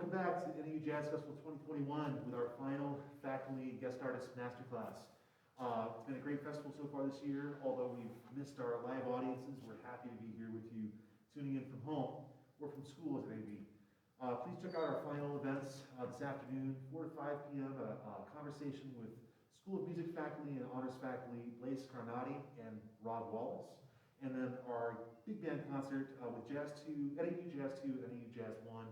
welcome back to NAU Jazz Festival 2021 with our final faculty guest artist masterclass. It's been a great festival so far this year. Although we've missed our live audiences, we're happy to be here with you tuning in from home or from school as it may be. Please check out our final events this afternoon, 4 to 5 p.m. A conversation with School of Music faculty and honors faculty Blaise Carnati and Rob Wallace. And then our big band concert with Jazz 2, NAU Jazz 2, NAU Jazz 1,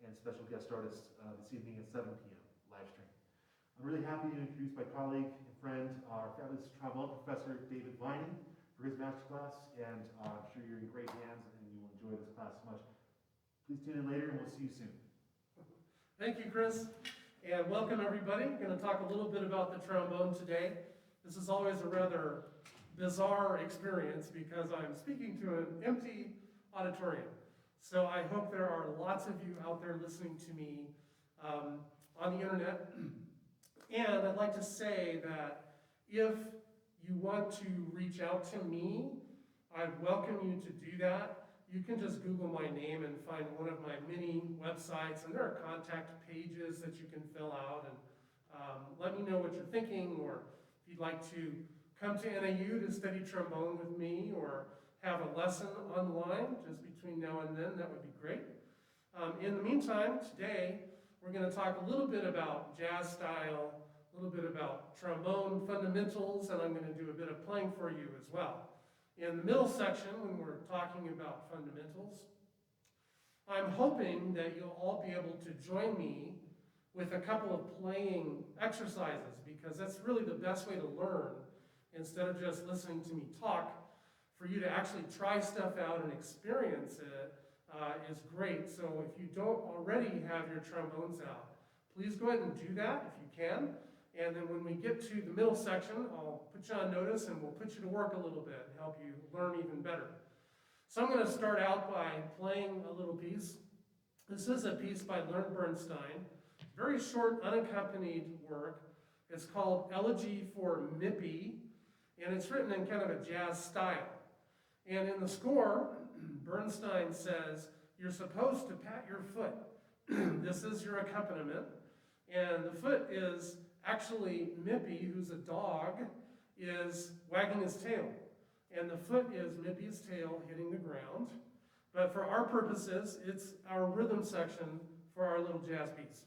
and special guest artists this evening at 7 p.m. live stream. I'm really happy to introduce my colleague and friend, our fabulous trombone professor, David Viney, for his masterclass, and I'm sure you're in great hands and you will enjoy this class much. Please tune in later and we'll see you soon. Thank you, Chris, and welcome everybody. I'm going to talk a little bit about the trombone today. This is always a rather bizarre experience because I'm speaking to an empty auditorium. So I hope there are lots of you out there listening to me on the internet. And I'd like to say that if you want to reach out to me, I'd welcome you to do that. You can just Google my name and find one of my many websites, and there are contact pages that you can fill out, and let me know what you're thinking, or if you'd like to come to NAU to study trombone with me, or have a lesson online just between now and then, that would be great. In the meantime, today, we're going to talk a little bit about jazz style, a little bit about trombone fundamentals, and I'm going to do a bit of playing for you as well. In the middle section, when we're talking about fundamentals, I'm hoping that you'll all be able to join me with a couple of playing exercises, because that's really the best way to learn. Instead of just listening to me talk, for you to actually try stuff out and experience it is great. So if you don't already have your trombones out, please go ahead and do that if you can. And then when we get to the middle section, I'll put you on notice and we'll put you to work a little bit and help you learn even better. So I'm going to start out by playing a little piece. This is a piece by Leonard Bernstein, very short unaccompanied work. It's called Elegy for Mippy, and it's written in kind of a jazz style. And in the score, Bernstein says, you're supposed to pat your foot. This is your accompaniment. And the foot is actually Mippy, who's a dog, is wagging his tail. And the foot is Mippy's tail hitting the ground. But for our purposes, it's our rhythm section for our little jazz piece.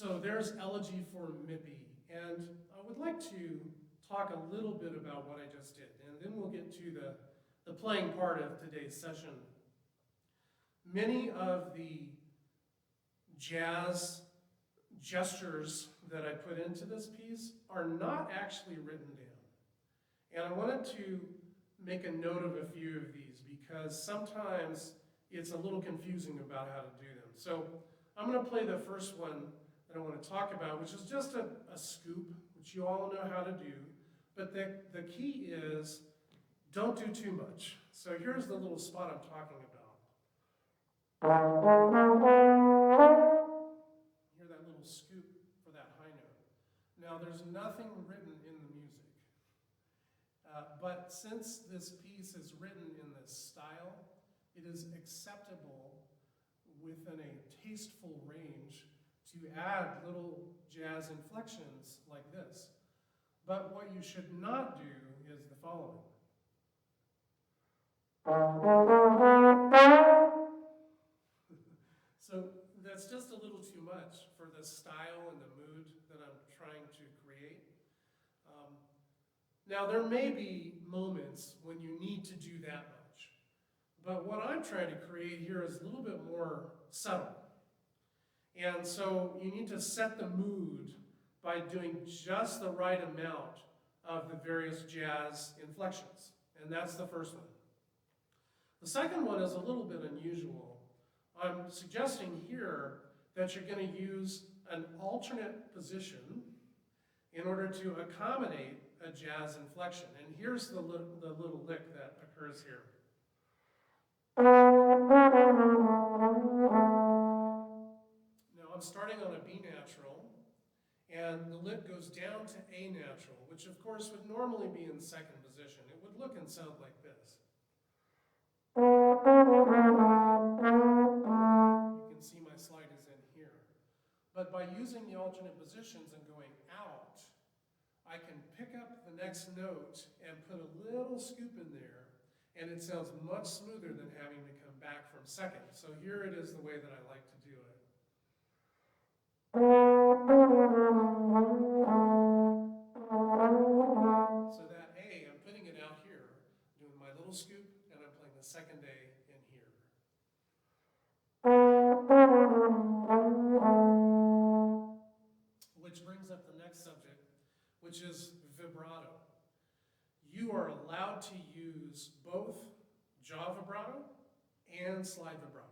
So there's Elegy for Mippy, and I would like to talk a little bit about what I just did, and then we'll get to the playing part of today's session. Many of the jazz gestures that I put into this piece are not actually written down. And I wanted to make a note of a few of these because sometimes it's a little confusing about how to do them. So I'm going to play the first one that I want to talk about, which is just a scoop, which you all know how to do. But the key is don't do too much. So here's the little spot I'm talking about. Hear that little scoop for that high note. Now there's nothing written in the music. But since this piece is written in this style, it is acceptable within a tasteful range to add little jazz inflections like this. But what you should not do is the following. So that's just a little too much for the style and the mood that I'm trying to create. Now there may be moments when you need to do that much, but what I'm trying to create here is a little bit more subtle. And so you need to set the mood by doing just the right amount of the various jazz inflections. And that's the first one. The second one is a little bit unusual. I'm suggesting here that you're going to use an alternate position in order to accommodate a jazz inflection. And here's the little lick that occurs here. Now I'm starting on a B natural, and the lick goes down to A natural, which of course would normally be in second position. It would look and sound like this. You can see my slide is in here. But by using the alternate positions and going out, I can pick up the next note and put a little scoop in there, and it sounds much smoother than having to come back from second. So here it is the way that I like to do it. So that A, I'm putting it out here, doing my little scoop, and I'm playing the second A in here. Which brings up the next subject, which is vibrato. You are allowed to use both jaw vibrato and slide vibrato.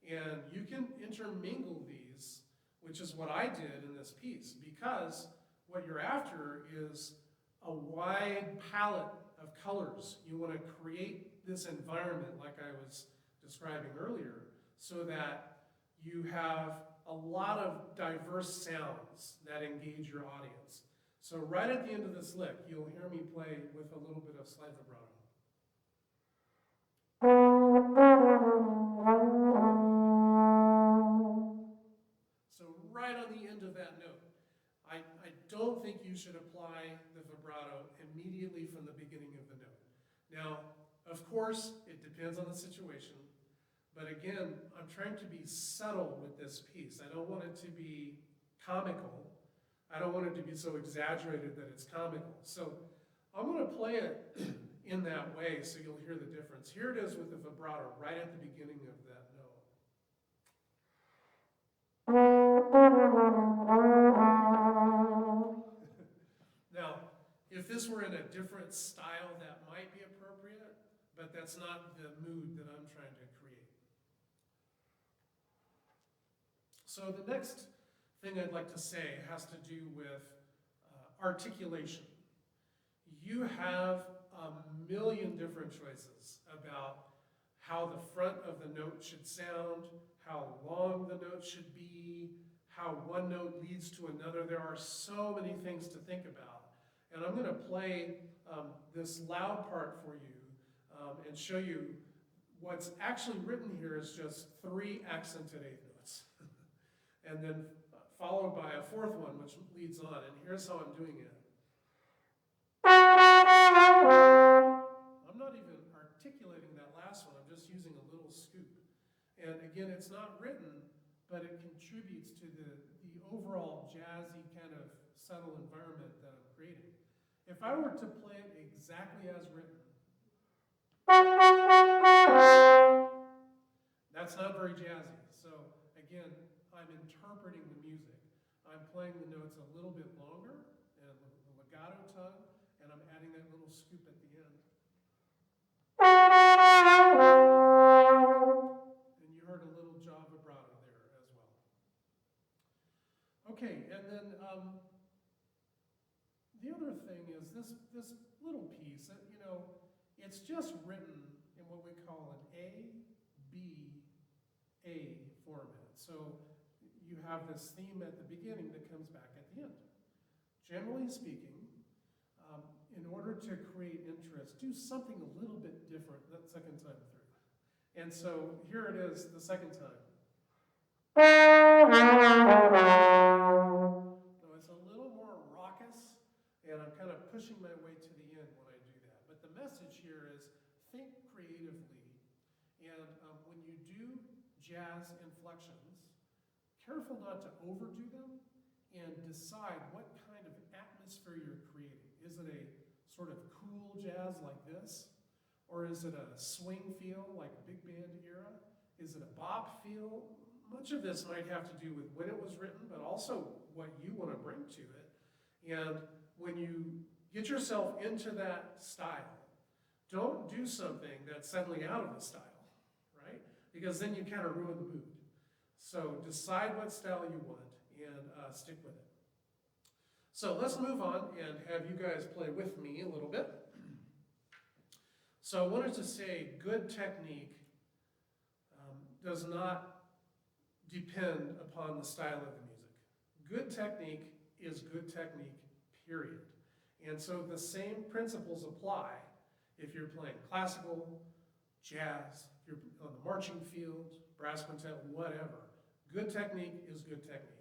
And you can intermingle these, which is what I did in this piece, because what you're after is a wide palette of colors. You want to create this environment like I was describing earlier, so that you have a lot of diverse sounds that engage your audience. So right at the end of this lick, you'll hear me play with a little bit of slide vibrato. So right on the end of that note, I don't think you should apply the vibrato immediately from the beginning of the note. Now, of course, it depends on the situation, but again, I'm trying to be subtle with this piece. I don't want it to be comical. I don't want it to be so exaggerated that it's comical. So I'm going to play it in that way so you'll hear the difference. Here it is with the vibrato right at the beginning of that note. Now, if this were in a different style, that might be appropriate, but that's not the mood that I'm trying to create. So the next thing I'd like to say has to do with articulation. You have a million different choices about how the front of the note should sound, how long the note should be, how one note leads to another. There are so many things to think about. And I'm going to play this loud part for you and show you what's actually written here is just 3 accented eighth notes. And then followed by a 4th one, which leads on. And here's how I'm doing it. I'm not even articulating that last one. I'm just using a little scoop. And again, it's not written, but it contributes to the overall jazzy kind of subtle environment that I'm creating. If I were to play it exactly as written, that's not very jazzy. So again, I'm interpreting the music. I'm playing the notes a little bit longer, and the legato tongue, and I'm adding that little scoop at the end. And you heard a little jaw vibrato there as well. Okay, and then the other thing is this little piece, it's just written in what we call an A-B-A format. So you have this theme at the beginning that comes back at the end. Generally speaking, in order to create interest, do something a little bit different that second time through. And so here it is the second time. So it's a little more raucous, and I'm kind of pushing my way to the end when I do that. But the message here is think creatively, and when you do jazz inflections, careful not to overdo them, and decide what kind of atmosphere you're creating. Is it a sort of cool jazz like this? Or is it a swing feel like big band era? Is it a bop feel? Much of this might have to do with when it was written, but also what you want to bring to it. And when you get yourself into that style, don't do something that's suddenly out of the style, right? Because then you kind of ruin the mood. So decide what style you want and stick with it. So let's move on and have you guys play with me a little bit. So I wanted to say good technique does not depend upon the style of the music. Good technique is good technique, period. And so the same principles apply if you're playing classical, jazz, if you're on the marching field, brass quintet, whatever. Good technique is good technique.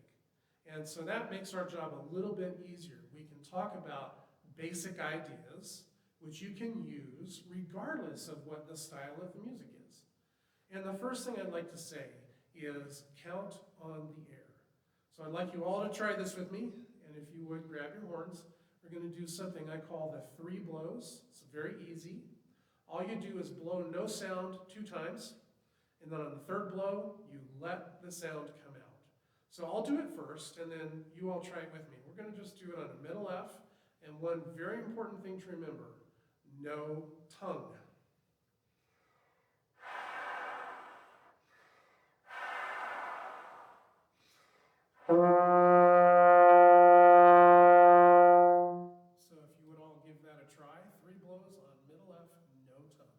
And so that makes our job a little bit easier. We can talk about basic ideas, which you can use regardless of what the style of the music is. And the first thing I'd like to say is count on the air. So I'd like you all to try this with me, and if you would grab your horns, we're going to do something I call the 3 blows. It's very easy. All you do is blow no sound 2 times, and then on the 3rd blow, you let the sound come out. So I'll do it first, and then you all try it with me. We're going to just do it on a middle F, and one very important thing to remember, no tongue. So if you would all give that a try, 3 blows on middle F, no tongue.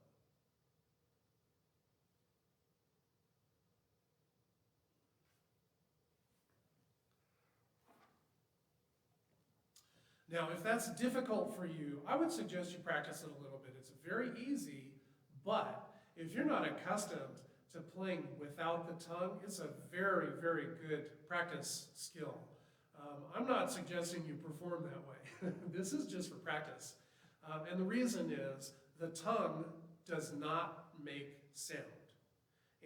Now, if that's difficult for you, I would suggest you practice it a little bit. It's very easy, but if you're not accustomed to playing without the tongue, it's a very, very good practice skill. I'm not suggesting you perform that way. This is just for practice. And the reason is the tongue does not make sound.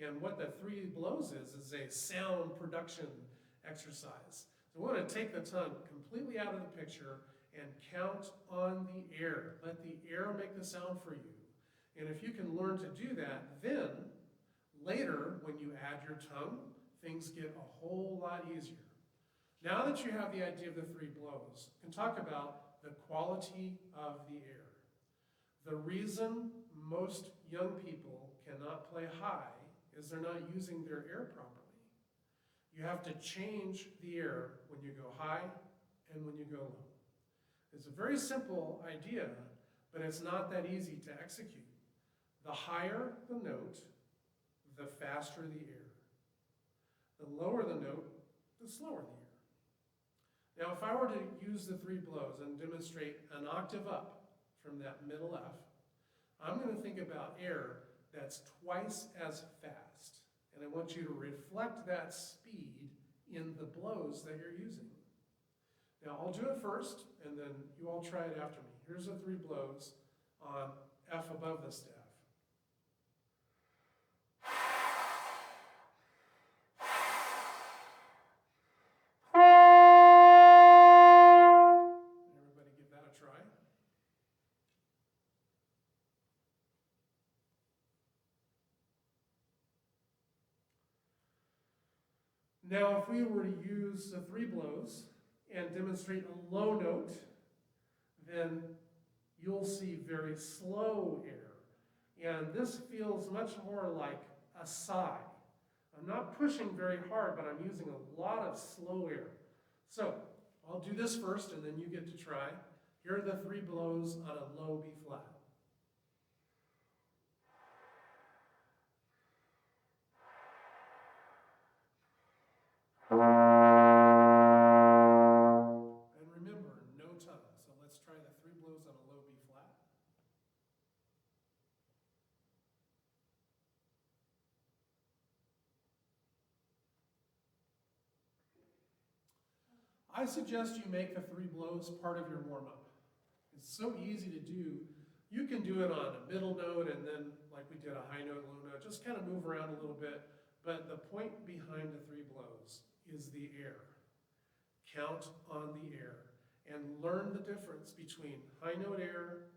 And what the 3 blows is a sound production exercise. So we want to take the tongue completely out of the picture and count on the air. Let the air make the sound for you. And if you can learn to do that, then later, when you add your tongue, things get a whole lot easier. Now that you have the idea of the 3 blows, we can talk about the quality of the air. The reason most young people cannot play high is they're not using their air properly. You have to change the air when you go high and when you go low. It's a very simple idea, but it's not that easy to execute. The higher the note, the faster the air. The lower the note, the slower the air. Now, if I were to use the 3 blows and demonstrate an octave up from that middle F, I'm going to think about air that's twice as fast. And I want you to reflect that speed in the blows that you're using. Now, I'll do it first, and then you all try it after me. Here's the 3 blows on F above the staff. Everybody give that a try. Now, if we were to use the three blows and demonstrate a low note, then you'll see very slow air. And this feels much more like a sigh. I'm not pushing very hard, but I'm using a lot of slow air. So I'll do this first, and then you get to try. Here are the three blows on a low B flat. And remember, no tongue. So let's try the three blows on a low B flat. I suggest you make the three blows part of your warm-up. It's so easy to do. You can do it on a middle note and then, like we did, a high note, low note, just kind of move around a little bit. But the point behind the three blows is the air. Count on the air and learn the difference between high note air,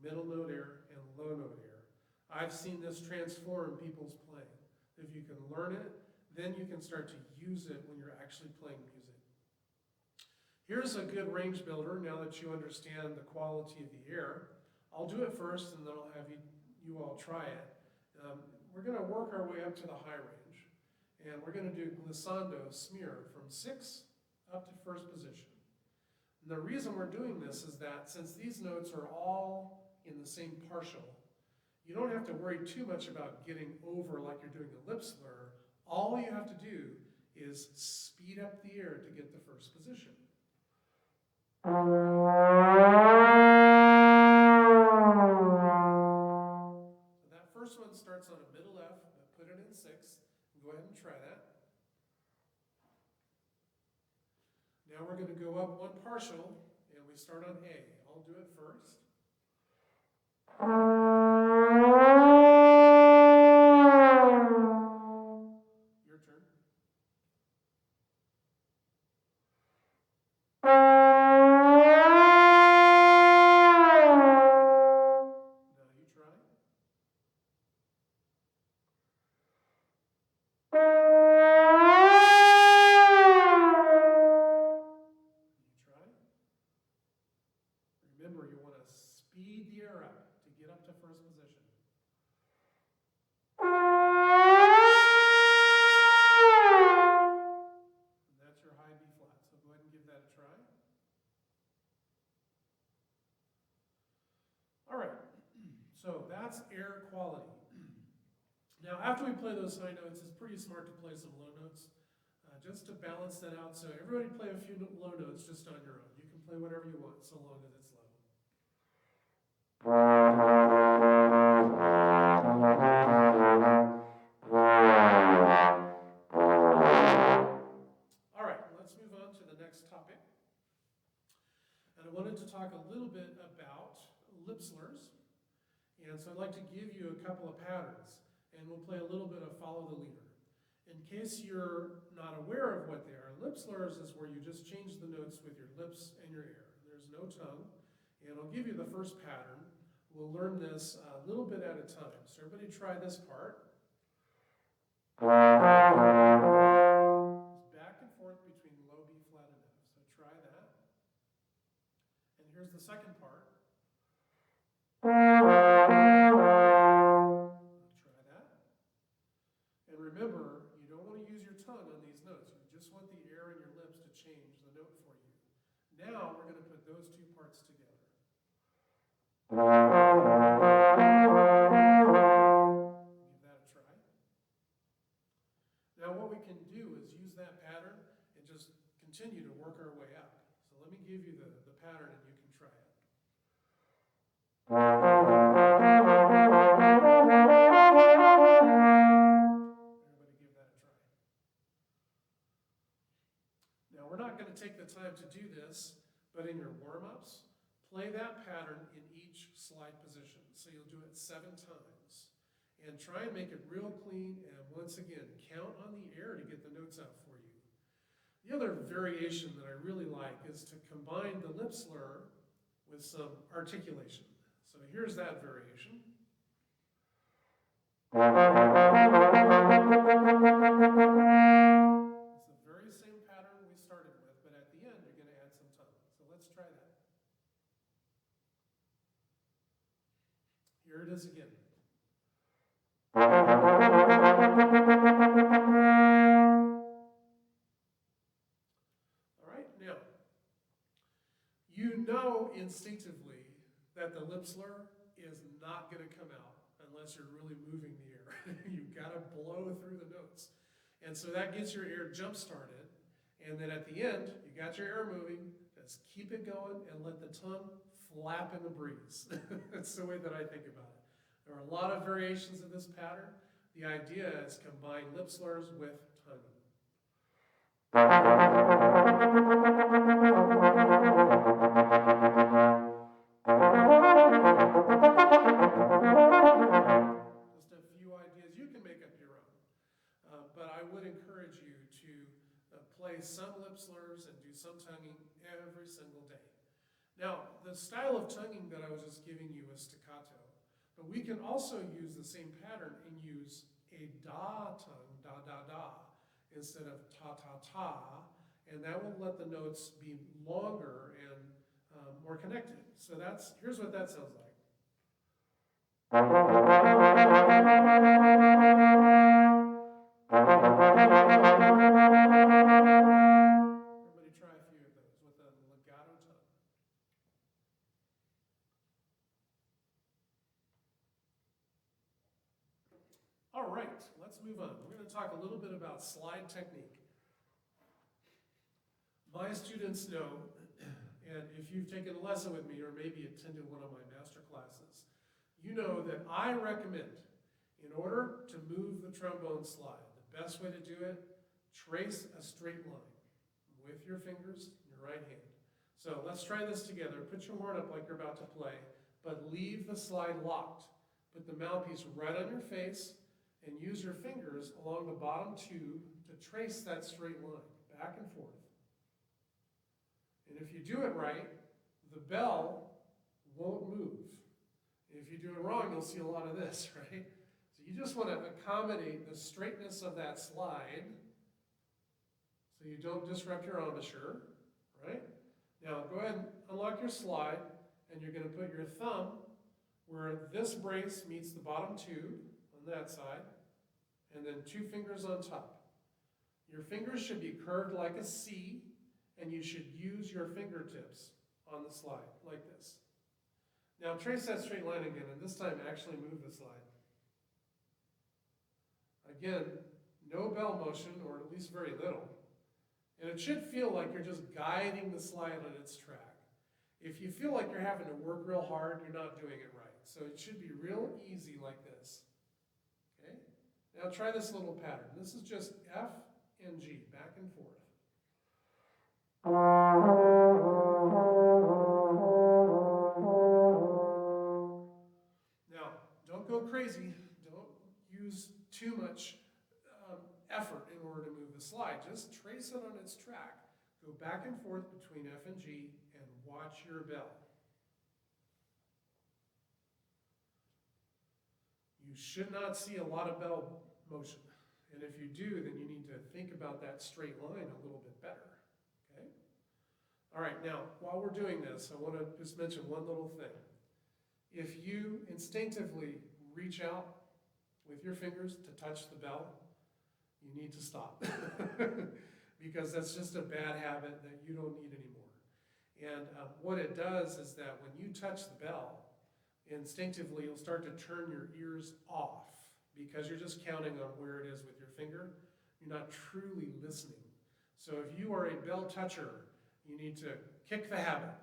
middle note air, and low note air. I've seen this transform people's playing. If you can learn it, then you can start to use it when you're actually playing music. Here's a good range builder now that you understand the quality of the air. I'll do it first and then I'll have you all try it. We're going to work our way up to the high range. And we're going to do glissando smear from 6 up to first position. And the reason we're doing this is that since these notes are all in the same partial, you don't have to worry too much about getting over like you're doing a lip slur. All you have to do is speed up the air to get the first position. So that first one starts on a middle F, but put it in 6. Go ahead and try that. Now we're going to go up one partial, and we start on A. I'll do it first. Your turn. Remember, you want to speed the air up to get up to first position. And that's your high B flat. So go ahead and give that a try. All right. So that's air quality. Now, after we play those high notes, it's pretty smart to play some low notes, just to balance that out. So everybody play a few low notes just on your own. You can play whatever you want, so long as it's low. All right, let's move on to the next topic. And I wanted to talk a little bit about lip slurs. And so I'd like to give you a couple of patterns, and we'll play a little bit of follow the leader. In case you're not aware of what they are, lip slurs is where you just change the notes with your lips and your air. There's no tongue. And I'll give you the first pattern. We'll learn this a little bit at a time. So everybody try this part. It's back and forth between low B flat and F. So try that. And here's the second part. Try that. And remember, you don't want to use your tongue on these notes. You just want the air in your lips to change the note for you. Now we're going to put those two parts together. Give that a try. Now what we can do is use that pattern and just continue to work our way up. So let me give you the pattern and you can try it. Everybody give that a try. Now we're not going to take the time to do this, but in your warm-ups, play that pattern in each slide position. So you'll do it 7 times. And try and make it real clean, and once again, count on the air to get the notes out for you. The other variation that I really like is to combine the lip slur with some articulation. So here's that variation. It's the try that. Here it is again. All right, now, you know instinctively that the lip slur is not going to come out unless you're really moving the air. You've got to blow through the notes. And so that gets your air jump-started. And then at the end, you got your air moving. Just keep it going and let the tongue flap in the breeze. That's the way that I think about it. There are a lot of variations of this pattern. The idea is combine lip slurs with tonguing. Just a few ideas. You can make up your own. But I would encourage you to play some lip slurs and do some tonguing every single day. Now, the style of tonguing that I was just giving you is staccato. But we can also use the same pattern and use a da tongue, da, da, da, instead of ta, ta, ta. And that will let the notes be longer and more connected. So here's what that sounds like. Everybody try a few of those with a legato tongue. All right, let's move on. We're going to talk a little bit about slide technique. My students know, and if you've taken a lesson with me or maybe attended one of my master classes, you know that I recommend, in order to move the trombone slide, the best way to do it, trace a straight line with your fingers in your right hand. So let's try this together. Put your horn up like you're about to play, but leave the slide locked. Put the mouthpiece right on your face and use your fingers along the bottom tube to trace that straight line, back and forth. And if you do it right, the bell won't move. If you do it wrong, you'll see a lot of this, right? So you just want to accommodate the straightness of that slide so you don't disrupt your embouchure, right? Now go ahead and unlock your slide, and you're going to put your thumb where this brace meets the bottom tube on that side, and then 2 fingers on top. Your fingers should be curved like a C, and you should use your fingertips on the slide, like this. Now trace that straight line again, and this time actually move the slide. Again, no bell motion, or at least very little. And it should feel like you're just guiding the slide on its track. If you feel like you're having to work real hard, you're not doing it right. So it should be real easy like this. Okay? Now try this little pattern. This is just F and G, back and forth. Now, don't go crazy. Don't use too much effort in order to move the slide. Just trace it on its track. Go back and forth between F and G and watch your bell. You should not see a lot of bell motion. And if you do, then you need to think about that straight line a little bit better. Okay? All right, now, while we're doing this, I want to just mention one little thing. If you instinctively reach out with your fingers to touch the bell, you need to stop. Because that's just a bad habit that you don't need anymore. And what it does is that when you touch the bell, instinctively you'll start to turn your ears off because you're just counting on where it is with your finger. You're not truly listening. So if you are a bell toucher, you need to kick the habit.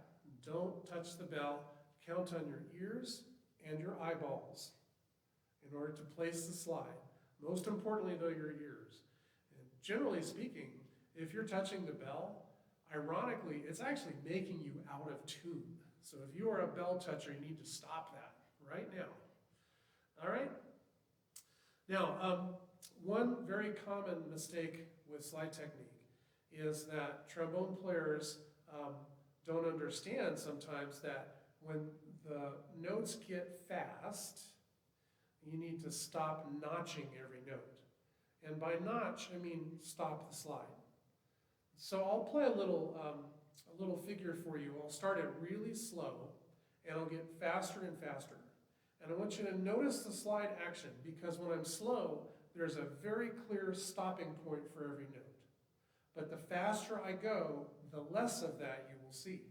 Don't touch the bell. Count on your ears and your eyeballs in order to place the slide. Most importantly, though, your ears. And generally speaking, if you're touching the bell, ironically, it's actually making you out of tune. So if you are a bell toucher, you need to stop that right now. All right? Now, one very common mistake with slide technique is that trombone players don't understand sometimes that when the notes get fast, you need to stop notching every note. And by notch, I mean stop the slide. So I'll play a little a little figure for you. I'll start it really slow, and I'll get faster and faster. And I want you to notice the slide action, because when I'm slow, there's a very clear stopping point for every note. But the faster I go, the less of that you will see.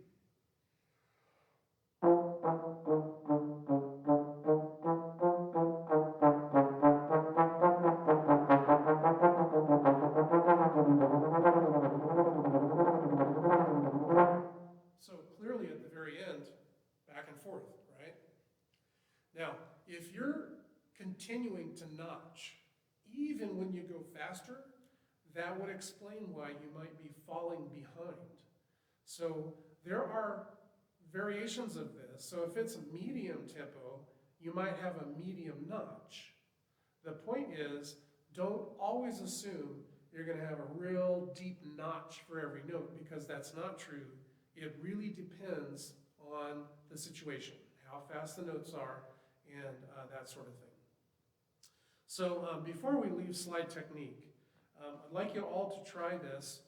So clearly at the very end, back and forth, right? Now, if you're continuing to notch, even when you go faster, that would explain why you might be falling behind. So there are variations of this. So if it's a medium tempo, you might have a medium notch. The point is, don't always assume you're going to have a real deep notch for every note, because that's not true. It really depends on the situation, how fast the notes are, and that sort of thing. So before we leave slide technique, I'd like you all to try this.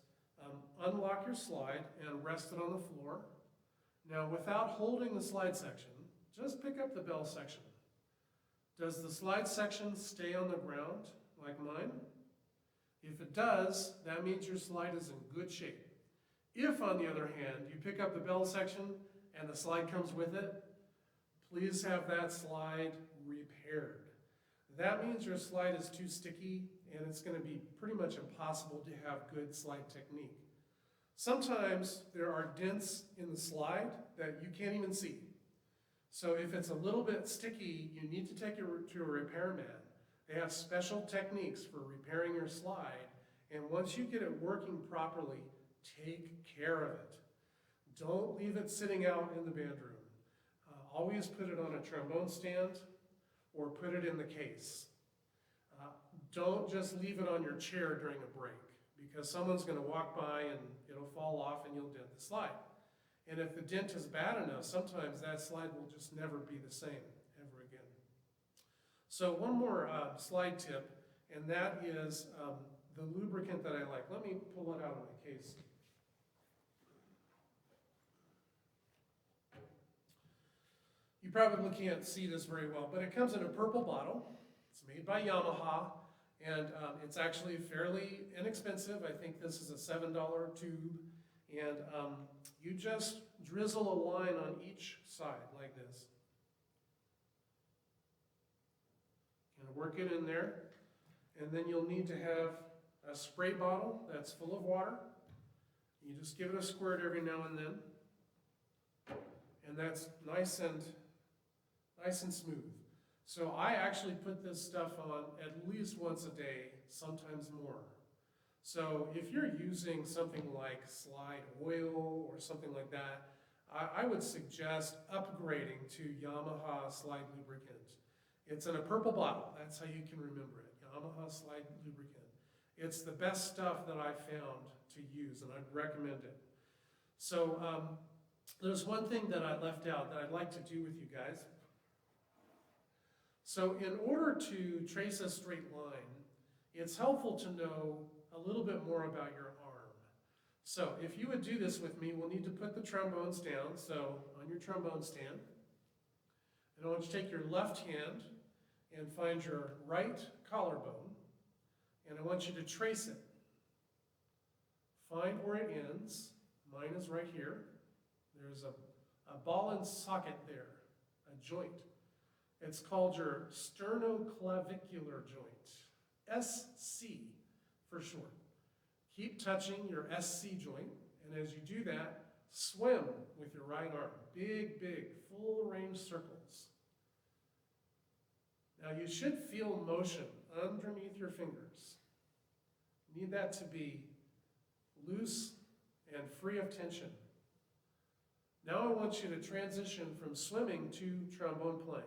Unlock your slide and rest it on the floor. Now, without holding the slide section, just pick up the bell section. Does the slide section stay on the ground like mine? If it does, that means your slide is in good shape. If, on the other hand, you pick up the bell section and the slide comes with it, please have that slide repaired. That means your slide is too sticky, and it's going to be pretty much impossible to have good slide technique. Sometimes there are dents in the slide that you can't even see. So if it's a little bit sticky, you need to take it to a repairman. They have special techniques for repairing your slide, and once you get it working properly, take care of it. Don't leave it sitting out in the bandroom. Always put it on a trombone stand or put it in the case. Don't just leave it on your chair during a break, because someone's going to walk by and it'll fall off and you'll dent the slide. And if the dent is bad enough, sometimes that slide will just never be the same ever again. So one more slide tip, and that is the lubricant that I like. Let me pull it out of my case. You probably can't see this very well, but it comes in a purple bottle. It's made by Yamaha, and it's actually fairly inexpensive. I think this is a $7 tube, and you just drizzle a line on each side like this. And work it in there, and then you'll need to have a spray bottle that's full of water. You just give it a squirt every now and then, and that's nice and smooth. So I actually put this stuff on at least once a day, sometimes more. So if you're using something like slide oil or something like that, I would suggest upgrading to Yamaha slide lubricant. It's in a purple bottle. That's how you can remember it. Yamaha slide lubricant. It's the best stuff that I found to use, and I'd recommend it. So there's one thing that I left out that I'd like to do with you guys. So in order to trace a straight line, it's helpful to know a little bit more about your arm. So if you would do this with me, we'll need to put the trombones down. So on your trombone stand, and I want you to take your left hand and find your right collarbone, and I want you to trace it. Find where it ends. Mine is right here. There's a ball and socket there, a joint. It's called your sternoclavicular joint, SC for short. Keep touching your SC joint, and as you do that, swim with your right arm. Big, big, full range circles. Now you should feel motion underneath your fingers. You need that to be loose and free of tension. Now I want you to transition from swimming to trombone playing.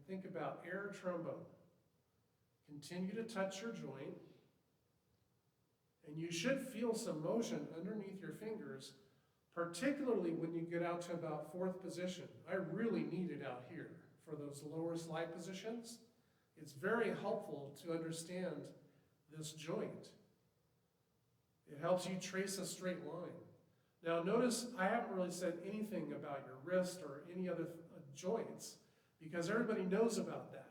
Think about air trombone. Continue to touch your joint, and you should feel some motion underneath your fingers, particularly when you get out to about fourth position. I really need it out here for those lower slide positions. It's very helpful to understand this joint. It helps you trace a straight line. Now notice I haven't really said anything about your wrist or any other joints, because everybody knows about that.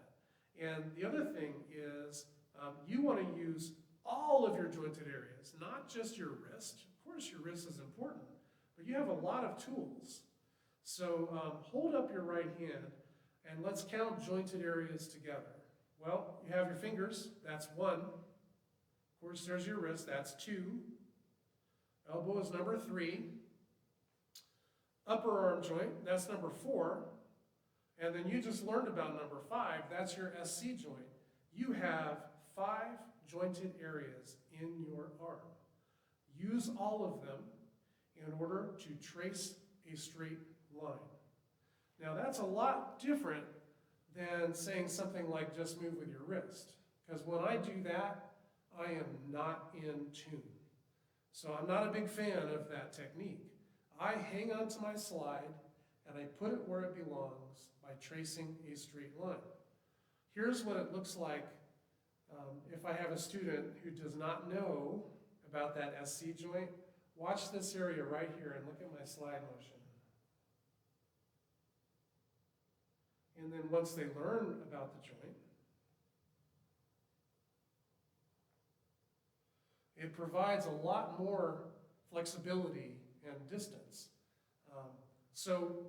And the other thing is you want to use all of your jointed areas, not just your wrist. Of course your wrist is important, but you have a lot of tools. So hold up your right hand and let's count jointed areas together. Well, you have your fingers, that's 1. Of course there's your wrist, that's 2. Elbow is number 3. Upper arm joint, that's number 4. And then you just learned about number 5, that's your SC joint. You have 5 jointed areas in your arm. Use all of them in order to trace a straight line. Now that's a lot different than saying something like just move with your wrist. Because when I do that, I am not in tune. So I'm not a big fan of that technique. I hang on to my slide and I put it where it belongs by tracing a straight line. Here's what it looks like if I have a student who does not know about that SC joint. Watch this area right here and look at my slide motion. And then once they learn about the joint, it provides a lot more flexibility and distance. So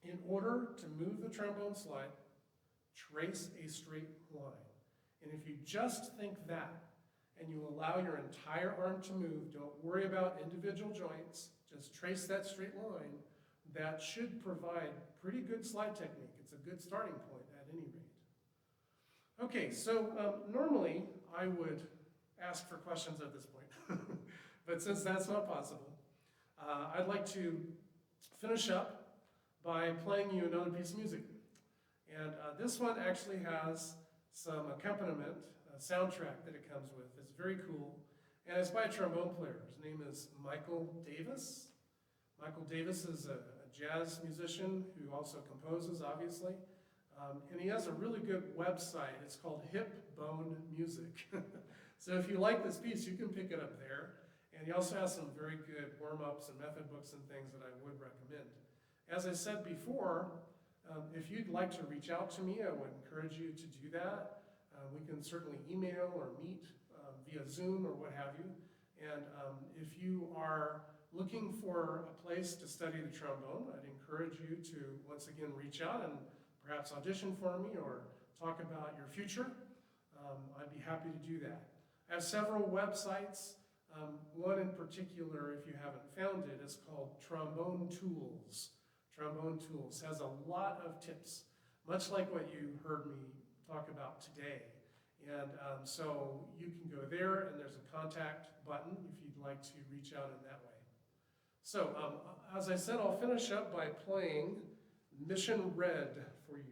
in order to move the trombone slide, trace a straight line. And if you just think that, and you allow your entire arm to move, don't worry about individual joints, just trace that straight line, that should provide pretty good slide technique. It's a good starting point at any rate. Okay, so normally I would ask for questions at this point, but since that's not possible, I'd like to finish up by playing you another piece of music. And this one actually has some accompaniment, a soundtrack that it comes with. It's very cool, and it's by a trombone player. His name is Michael Davis. Michael Davis is a jazz musician who also composes, obviously, and he has a really good website. It's called Hip Bone Music. So if you like this piece, you can pick it up there. And he also has some very good warm-ups and method books and things that I would recommend. As I said before, if you'd like to reach out to me, I would encourage you to do that. We can certainly email or meet via Zoom or what have you. And if you are looking for a place to study the trombone, I'd encourage you to once again reach out and perhaps audition for me or talk about your future. I'd be happy to do that. I have several websites. One in particular, if you haven't found it, is called Trombone Tools. Trombone Tools has a lot of tips, much like what you heard me talk about today. And so you can go there, and there's a contact button if you'd like to reach out in that way. So, as I said, I'll finish up by playing Mission Red for you.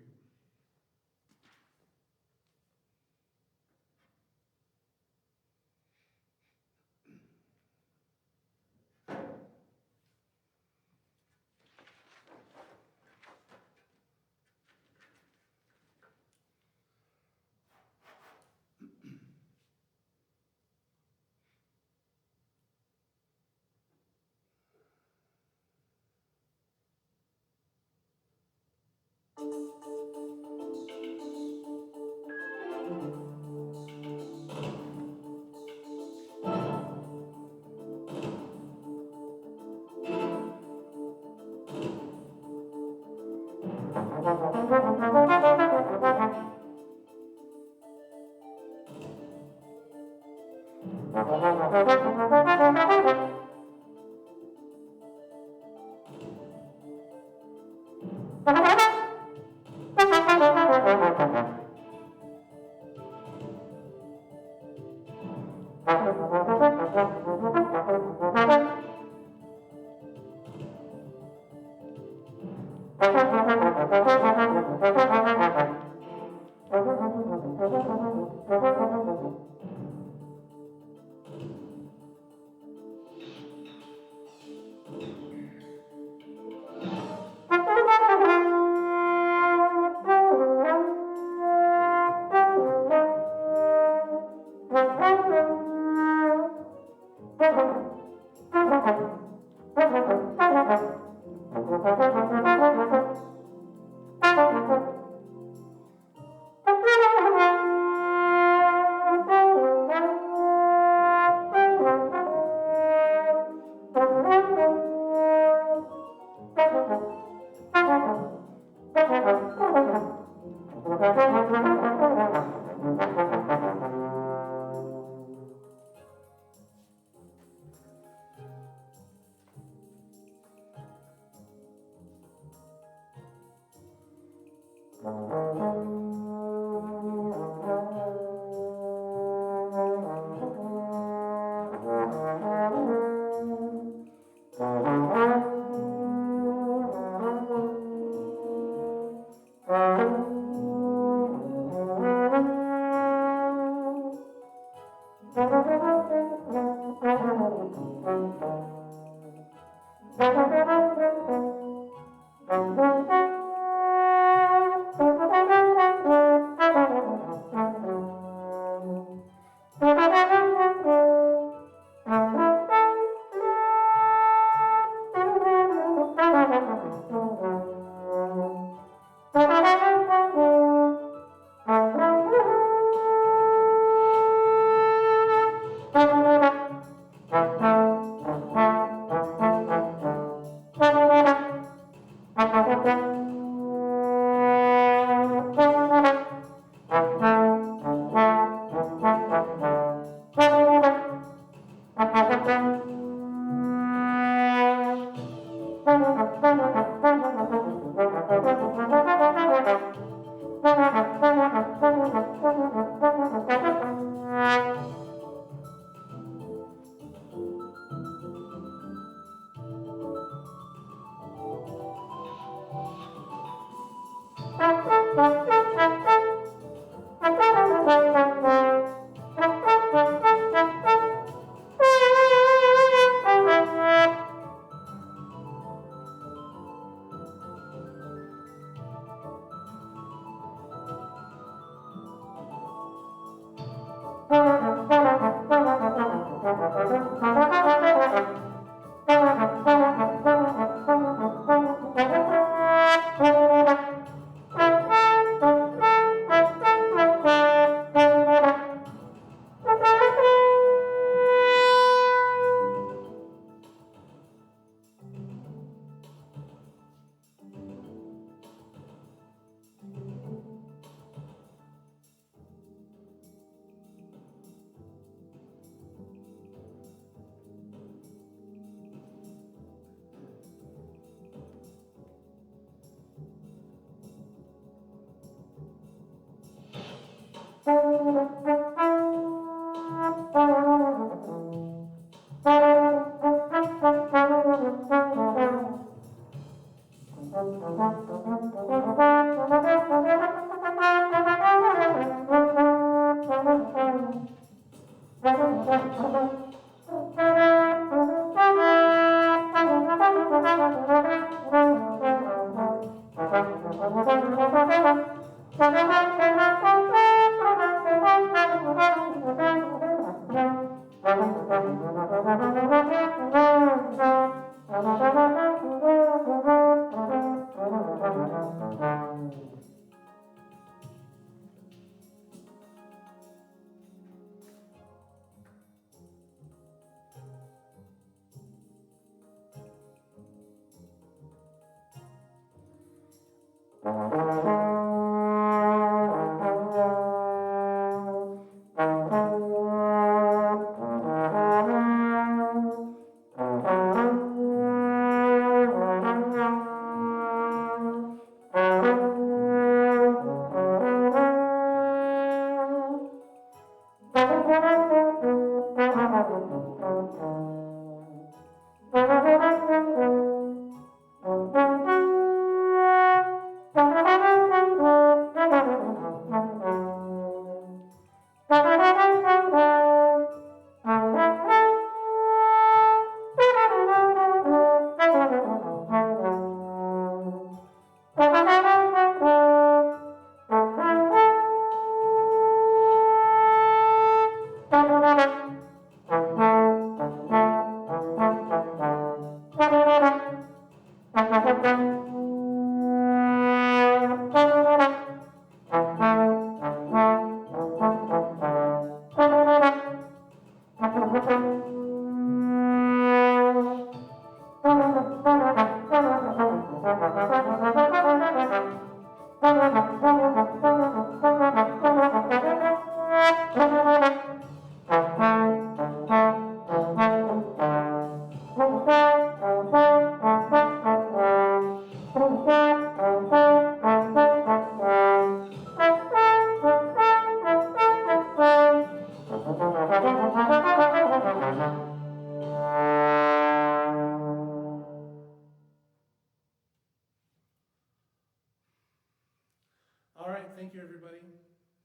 you, everybody.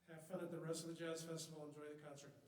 Have fun at the rest of the Jazz Festival. Enjoy the concert.